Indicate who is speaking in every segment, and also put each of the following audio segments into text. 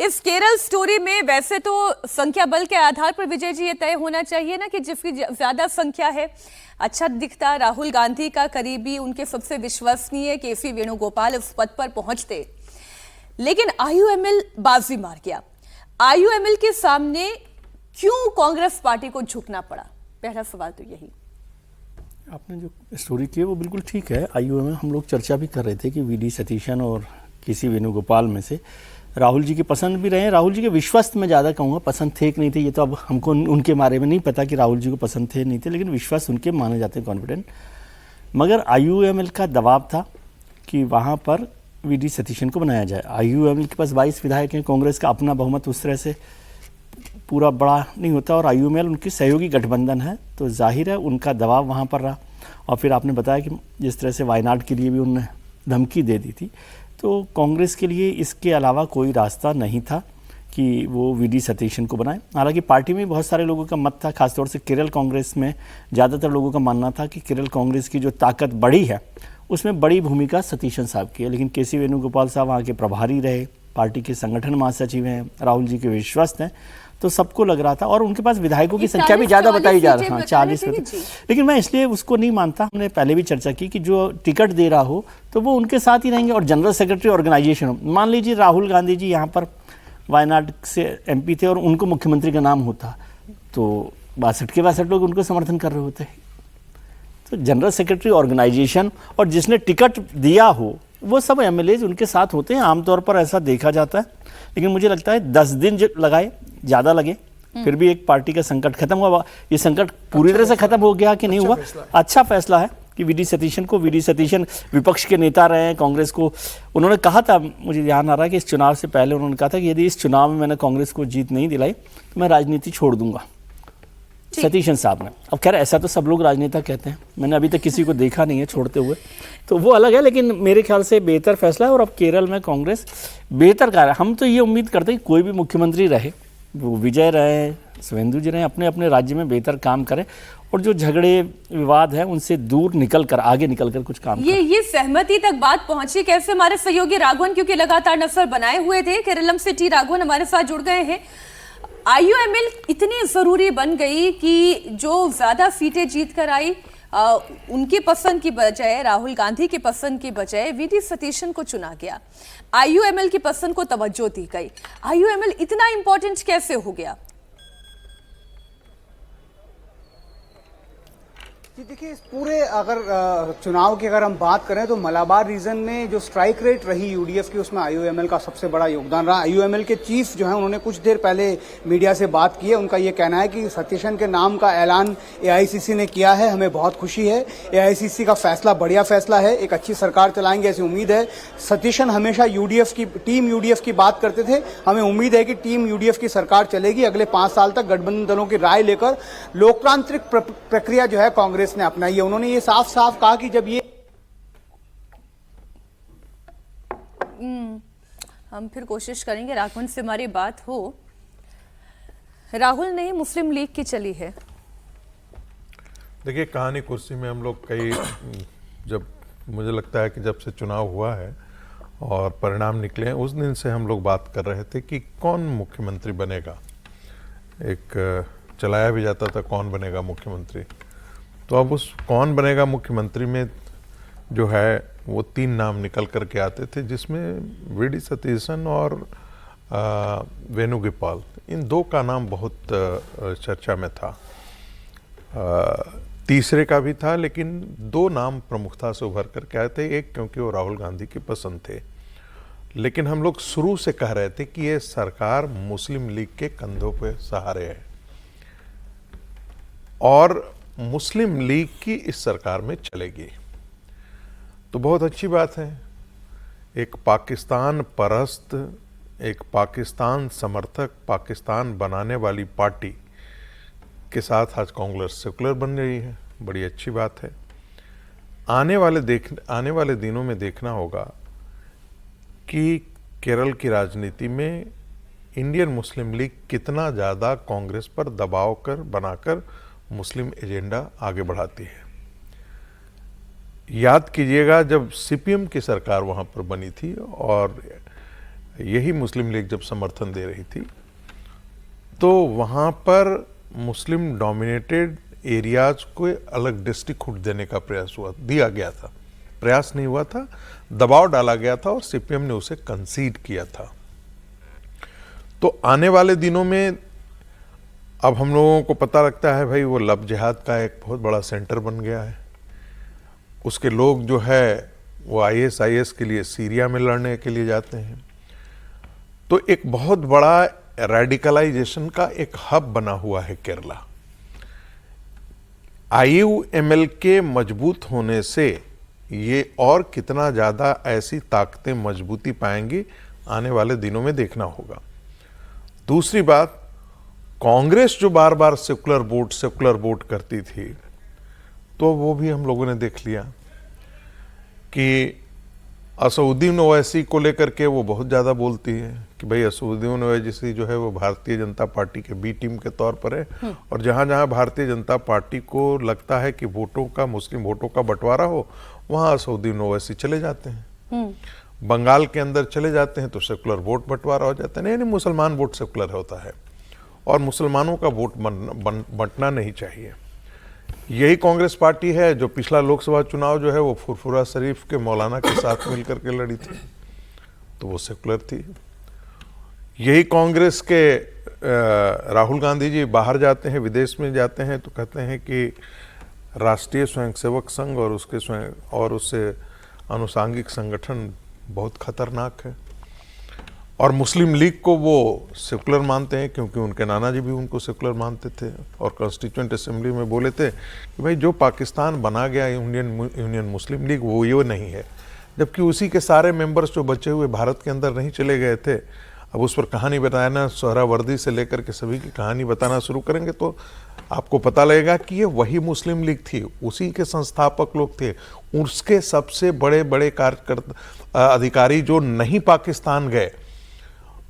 Speaker 1: इस केरल स्टोरी में वैसे तो संख्या बल के आधार पर विजय जी ये तय होना चाहिए ना कि जिसकी ज्यादा संख्या है। अच्छा दिखता राहुल गांधी का करीबी, उनके सबसे विश्वसनीय केसी वेणुगोपाल इस पद पर पहुंचते, लेकिन आईयूएमएल बाजी मार गया। आईयूएमएल के सामने क्यों कांग्रेस पार्टी को झुकना पड़ा? पहला सवाल तो यही।
Speaker 2: आपने जो स्टोरी की है वो बिल्कुल ठीक है। आईयूएमएल हम लोग चर्चा भी कर रहे थे कि वीडी सतीशन और केसी वेणुगोपाल में से राहुल जी की पसंद भी रहे। राहुल जी के विश्वस्त मैं ज़्यादा कहूँगा, पसंद थे कि नहीं थे ये तो अब हमको उनके बारे में नहीं पता कि राहुल जी को पसंद थे नहीं थे, लेकिन विश्वास उनके माने जाते हैं, कॉन्फिडेंट। मगर आईयूएमएल का दबाव था कि वहाँ पर वीडी सतीशन को बनाया जाए। आईयूएमएल के पास 22 विधायक हैं, कांग्रेस का अपना बहुमत उस तरह से पूरा बड़ा नहीं होता और आईयूएमएल उनकी सहयोगी गठबंधन है, तो जाहिर है उनका दबाव वहाँ पर रहा। और फिर आपने बताया कि जिस तरह से वायनाड के लिए भी उन्होंने धमकी दे दी थी, तो कांग्रेस के लिए इसके अलावा कोई रास्ता नहीं था कि वो वीडी सतीशन को बनाए। हालांकि पार्टी में बहुत सारे लोगों का मत था, खासतौर से केरल कांग्रेस में ज़्यादातर लोगों का मानना था कि केरल कांग्रेस की जो ताकत बढ़ी है उसमें बड़ी भूमिका सतीशन साहब की है। लेकिन केसी वेणुगोपाल साहब वहाँ के प्रभारी रहे, पार्टी के संगठन महासचिव हैं, राहुल जी के विश्वस्त हैं, तो सबको लग रहा था। और उनके पास विधायकों की संख्या भी ज़्यादा बताई जा रही है, 40। लेकिन मैं इसलिए उसको नहीं मानता। हमने पहले भी चर्चा की कि जो टिकट दे रहा हो तो वो उनके साथ ही रहेंगे और जनरल सेक्रेटरी ऑर्गेनाइजेशन हो। मान लीजिए राहुल गांधी जी यहाँ पर वायनाड से एमपी थे और उनको मुख्यमंत्री का नाम होता तो 62 के 62 लोग उनको समर्थन कर रहे होते। तो जनरल सेक्रेटरी ऑर्गेनाइजेशन और जिसने टिकट दिया हो वो सब एमएलएज उनके साथ होते हैं, आमतौर पर ऐसा देखा जाता है। लेकिन मुझे लगता है 10 दिन लगाए, ज़्यादा लगे, फिर भी एक पार्टी का संकट खत्म हुआ। ये संकट पूरी तरह से खत्म हो गया कि नहीं हुआ, अच्छा फैसला है कि वीडी सतीशन विपक्ष के नेता रहे हैं कांग्रेस को। उन्होंने कहा था, मुझे ध्यान आ रहा है कि इस चुनाव से पहले उन्होंने कहा था कि यदि इस चुनाव में मैंने कांग्रेस को जीत नहीं दिलाई तो मैं राजनीति छोड़ दूंगा, सतीशन साहब ने। अब खैर ऐसा तो सब लोग राजनेता कहते हैं, मैंने अभी तक किसी को देखा नहीं है छोड़ते हुए, तो वो अलग है। लेकिन मेरे ख्याल से बेहतर फैसला है और अब केरल में कांग्रेस बेहतर कर रहा है। हम तो ये उम्मीद करते हैं कि कोई भी मुख्यमंत्री रहे, वो विजय रहे, शुवेंदु जी रहे, अपने अपने राज्य में बेहतर काम करें और जो झगड़े विवाद हैं उनसे दूर निकलकर आगे निकलकर कुछ काम करें।
Speaker 1: ये सहमति तक बात पहुंची कैसे? हमारे सहयोगी राघवन क्योंकि लगातार नजर बनाए हुए थे केरलम से, टी राघवन हमारे साथ जुड़ गए हैं। आईयूएमएल इतनी जरूरी बन गई कि जो ज्यादा सीटें जीत कर आई उनकी पसंद की बजाय, राहुल गांधी की पसंद की बजाय वीडी सतीशन को चुना गया। आईयूएमएल की पसंद को तवज्जो दी गई। आईयूएमएल इतना इंपॉर्टेंट कैसे हो गया?
Speaker 3: जी देखिए, इस पूरे अगर चुनाव की अगर हम बात करें तो मलाबार रीजन में जो स्ट्राइक रेट रही यूडीएफ की उसमें आईयूएमएल का सबसे बड़ा योगदान रहा। आईयूएमएल के चीफ जो हैं उन्होंने कुछ देर पहले मीडिया से बात की है। उनका ये कहना है कि सतीशन के नाम का ऐलान एआईसीसी ने किया है, हमें बहुत खुशी है। एआईसीसी का फैसला बढ़िया फैसला है, एक अच्छी सरकार चलाएंगे ऐसी उम्मीद है। सतीशन हमेशा टीम यूडीएफ की बात करते थे, हमें उम्मीद है कि टीम यूडीएफ की सरकार चलेगी अगले 5 साल तक। गठबंधन दलों की राय लेकर लोकतांत्रिक प्रक्रिया जो है कांग्रेस ने अपनाई है। उन्होंने ये साफ साफ कहा कि जब ये
Speaker 1: हम फिर कोशिश करेंगे राघवन से हमारी बात हो। राहुल नहीं, मुस्लिम लीग की चली है।
Speaker 4: देखिए, कहानी कुर्सी में हम लोग कई जब मुझे लगता है कि जब से चुनाव हुआ है और परिणाम निकले हैं उस दिन से हम लोग बात कर रहे थे कि कौन मुख्यमंत्री बनेगा। एक चलाया भी जाता था कौन बनेगा मुख्यमंत्री। तो अब उस कौन बनेगा मुख्यमंत्री में जो है वो 3 नाम निकल कर के आते थे, जिसमें वीडी सतीशन और वेणुगोपाल, इन 2 का नाम बहुत चर्चा में था। तीसरे का भी था, लेकिन 2 नाम प्रमुखता से उभर कर के आए थे। एक क्योंकि वो राहुल गांधी की पसंद थे, लेकिन हम लोग शुरू से कह रहे थे कि ये सरकार मुस्लिम लीग के कंधों पे सहारे है और मुस्लिम लीग की इस सरकार में चलेगी। तो बहुत अच्छी बात है। एक पाकिस्तान परस्त, एक पाकिस्तान समर्थक, पाकिस्तान बनाने वाली पार्टी के साथ आज कांग्रेस सेकुलर बन रही है, बड़ी अच्छी बात है। आने वाले दिनों में देखना होगा कि केरल की राजनीति में इंडियन मुस्लिम लीग कितना ज़्यादा कांग्रेस पर दबाव बनाकर मुस्लिम एजेंडा आगे बढ़ाती है। याद कीजिएगा जब सीपीएम की सरकार वहाँ पर बनी थी और यही मुस्लिम लीग जब समर्थन दे रही थी तो वहाँ पर मुस्लिम डोमिनेटेड एरियाज को अलग डिस्ट्रिक्ट देने का प्रयास दिया गया था। प्रयास नहीं हुआ था, दबाव डाला गया था और सीपीएम ने उसे कंसीड किया था। तो आने वाले दिनों में अब हम लोगों को पता लगता है भाई वो लव जिहाद का एक बहुत बड़ा सेंटर बन गया है। उसके लोग जो है वो आईएस के लिए सीरिया में लड़ने के लिए जाते हैं। तो एक बहुत बड़ा रेडिकलाइजेशन का एक हब बना हुआ है केरला। आईयूएमएल के मजबूत होने से ये और कितना ज़्यादा ऐसी ताकतें मजबूती पाएंगी आने वाले दिनों में देखना होगा। दूसरी बात, कांग्रेस जो बार बार सेकुलर वोट करती थी तो वो भी हम लोगों ने देख लिया कि असउद्दीन ओवैसी को लेकर के वो बहुत ज़्यादा बोलती है कि भाई असउद्दीन ओवैसी जो है वो भारतीय जनता पार्टी के बी टीम के तौर पर है और जहाँ जहाँ भारतीय जनता पार्टी को लगता है कि मुस्लिम वोटों का बंटवारा हो वहाँ असउद्दीन ओवैसी चले जाते हैं। बंगाल के अंदर चले जाते हैं तो सेकुलर वोट बंटवारा हो जाता है। नहीं, मुसलमान वोट सेकुलर होता है और मुसलमानों का वोट बंटना नहीं चाहिए। यही कांग्रेस पार्टी है जो पिछला लोकसभा चुनाव जो है वो फुरफुरा शरीफ के मौलाना के साथ मिलकर के लड़ी थी, तो वो सेकुलर थी। यही कांग्रेस के राहुल गांधी जी बाहर जाते हैं, विदेश में जाते हैं तो कहते हैं कि राष्ट्रीय स्वयंसेवक संघ और उससे अनुसांगिक संगठन बहुत खतरनाक है। और मुस्लिम लीग को वो सेकुलर मानते हैं क्योंकि उनके नाना जी भी उनको सेकुलर मानते थे और कॉन्स्टिट्यूएंट असेंबली में बोले थे कि भाई जो पाकिस्तान बना गया यूनियन मुस्लिम लीग वो ये नहीं है, जबकि उसी के सारे मेंबर्स जो बचे हुए भारत के अंदर नहीं चले गए थे। अब उस पर कहानी बताना, सोहरावर्दी से लेकर के सभी की कहानी बताना शुरू करेंगे तो आपको पता लगेगा कि ये वही मुस्लिम लीग थी, उसी के संस्थापक लोग थे। उसके सबसे बड़े बड़े कार्यकर्ता अधिकारी जो नहीं पाकिस्तान गए,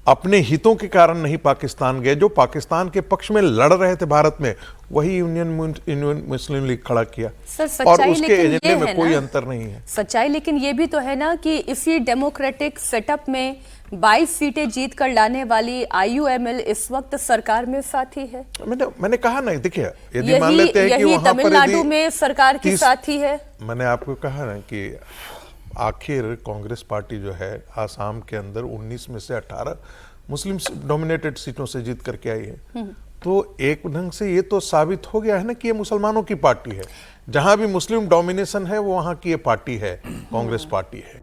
Speaker 4: अपने हितों के कारण नहीं पाकिस्तान गए, जो पाकिस्तान के पक्ष में लड़ रहे थे भारत में, वही यूनियन मुस्लिम लीग खड़ा किया।
Speaker 1: सर,
Speaker 4: और उसके एजेंडे में कोई अंतर नहीं है।
Speaker 1: सच्चाई लेकिन ये भी तो है ना कि इसी डेमोक्रेटिक सेटअप में 22 सीटें जीत कर लाने वाली आईयूएमएल इस वक्त सरकार में साथी है।
Speaker 4: मैंने कहा ना, देखिए यदि मान लेते हैं कि वहां पर
Speaker 1: तमिलनाडु में सरकार की साथी है।
Speaker 4: मैंने आपको कहा ना कि आखिर कांग्रेस पार्टी जो है आसाम के अंदर 19 में से 18 मुस्लिम डोमिनेटेड सीटों से जीत करके आई है। तो एक ढंग से ये तो साबित हो गया है ना कि ये मुसलमानों की पार्टी है। जहां भी मुस्लिम डोमिनेशन है वो वहां की ये पार्टी है, कांग्रेस पार्टी है।